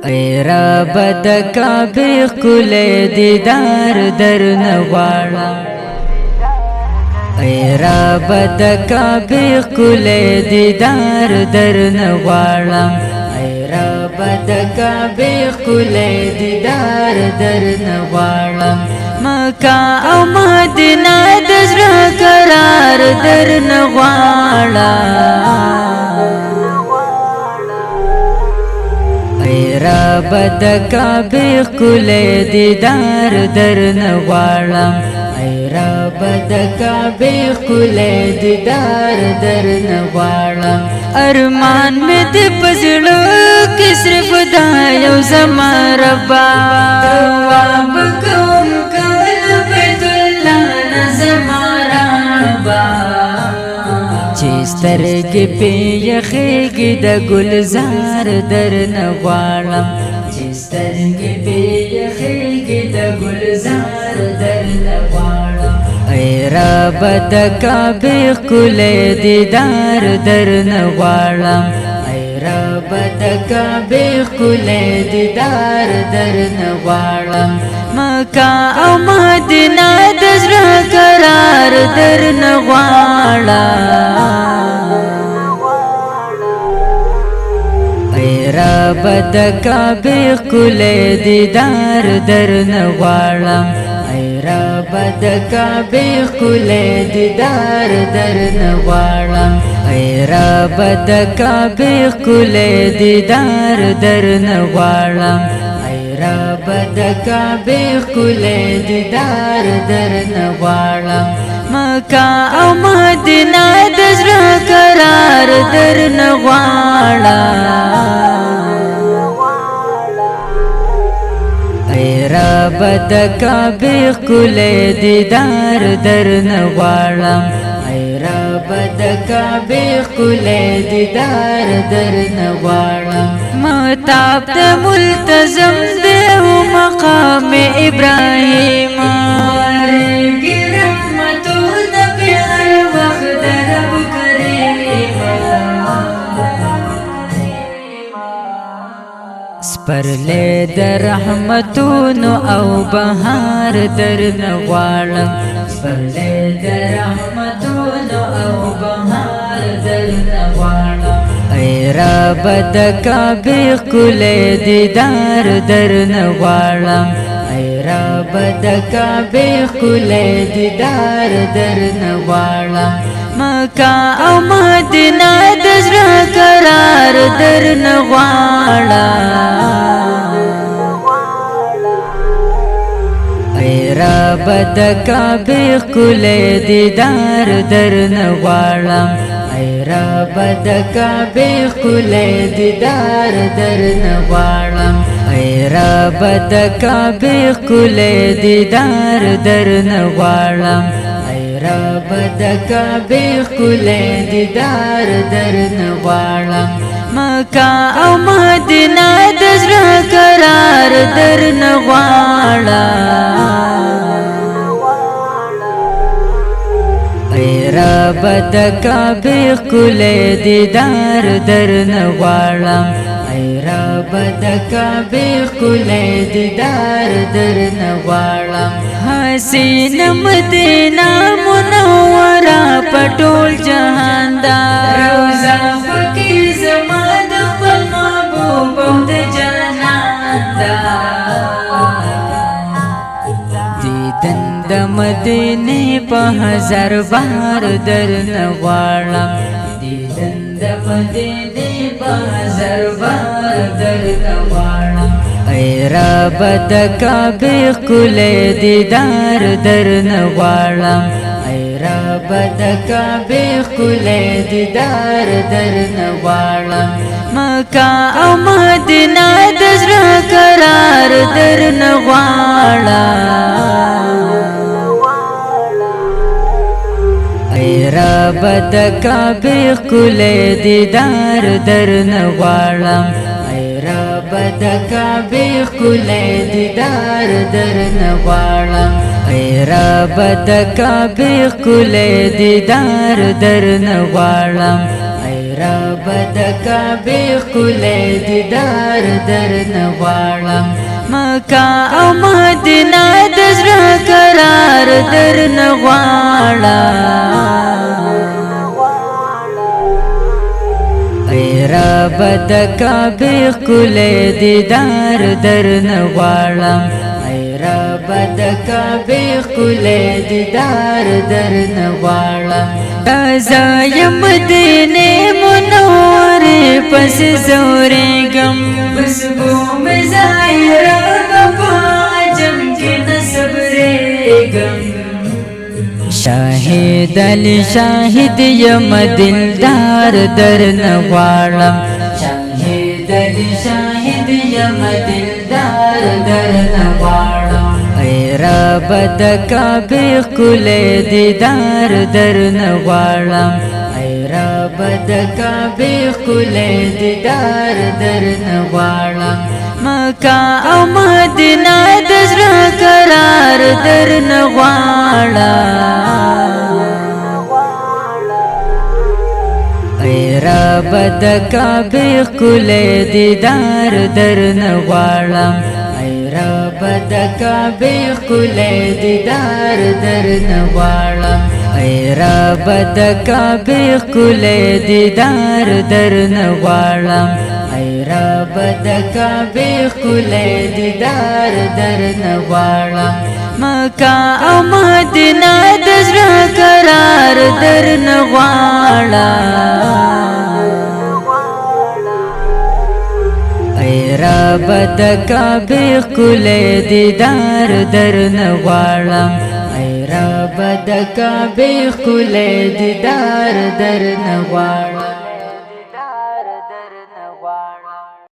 ای رب د کعبه ښکلی دیدار درنه غواړم ای رب د کعبه ښکلی دیدار درنه غواړم ای رب د کعبه ښکلی دیدار درنه غواړم مکه او مدینه د زړه قرار درنه غواړم ای رب د کعبه ښکلی دیدار درنه غواړم ای رب د کعبه ښکلی دیدار درنه غواړم ارمان مې د په زړه کې صرف دا یو زما ربا دعا به کوم کله بیت الله نه زما ربا چې سترګې پې یخېږي د ګلزار درنه غواړم چې سترګې پې یخېږي د ګلزار درنه غواړم ای رب د کعبه ښکلی دیدار درنه غواړم ای رب د کعبه ښکلی دیدار درنه غواړم مکه او مدینه د زړه قرار درنه غواړم ای رب د کعبه ښکلی دیدار درنه غواړم ای رب د کعبه ښکلی دیدار درنه غواړم ای رب د کعبه ښکلی دیدار درنه غواړم ای رب د کعبه ښکلی دیدار درنه غواړم مکه او مدینه د زړه قرار درنه غواړم ای رب د کعبه ښکلی دیدار درنه غواړم ای رب د کعبه ښکلی دیدار درنه غواړم مطاف د ملتزم دی او مقام ابراهیم ورېږي رحمتونه پې هر وخت د رب کریم سپرلی د رحمتونو او بهار درنه غواړم سپرلی د رحمتونو او بهار درنه غواړم ای رب د کعبه ښکلی دیدار درنه غواړم ای رب د کعبه ښکلی دیدار درنه غواړم مکه او مدینه د زړه قرار درنه غواړم ای رب د کعبه ښکلی دیدار درنه غواړم ای رب د کعبه ښکلی دیدار درنه غواړم ای رب د کعبه ښکلی دیدار درنه غواړم ای رب د کعبه ښکلی دیدار درنه غواړم مکه او مدینه د زړه قرار درنه غواړم ای رب د کعبه ښکلی دیدار درنه غواړم ای رب د کعبه ښکلی دیدار درنه غواړم حسینه مدینه منوره په ټول جهان ده روضه پکې زما د خپل محبوب او د جنان ده دیدن د مدینې په هزار بار درنه غواړم دیدن د مدینې په هزار بار درنه غواړم ای رب د کعبه ښکلی دیدار درنه غواړم ای رب د کعبه ښکلی دیدار درنه غواړم مکه او مدینه د زړه قرار درنه غواړم ای رب د کعبه ښکلی دیدار درنه غواړم ای رب د کعبه ښکلی دیدار درنه غواړم ای رب د کعبه ښکلی دیدار درنه غواړم ای رب د کعبه ښکلی دیدار درنه غواړم مکه او مدینه د زړه قرار درنه غواړم ای رب د کعبه ښکلی دیدار درنه غواړم رب د کعبه ښکلی دیدار درنه غواړم تازه یم مدینې منورې پسې ځورېږم بس بومې ظاهره په عجم کې نه صبرېږم شاهد علی شاهد یم دلدار درنه غواړم شاهد علی شاهد یم دلدار درنه غواړم ای رب د کعبه ښکلی دیدار درنه غواړم ای رب د کعبه ښکلی دیدار درنه غواړم مکه او مدینه د زړه قرار درنه غواړم ای رب د کعبه ښکلی دیدار درنه غواړم رب د کعبه ښکلی دیدار درنه غواړم ای رب د کعبه ښکلی دیدار درنه غواړم ای رب د کعبه ښکلی دیدار درنه غواړم مکه او مدینه د زړه قرار درنه غواړم ای رب د کعبه ښکلی دیدار درنه غواړم ای رب د کعبه ښکلی دیدار درنه غواړم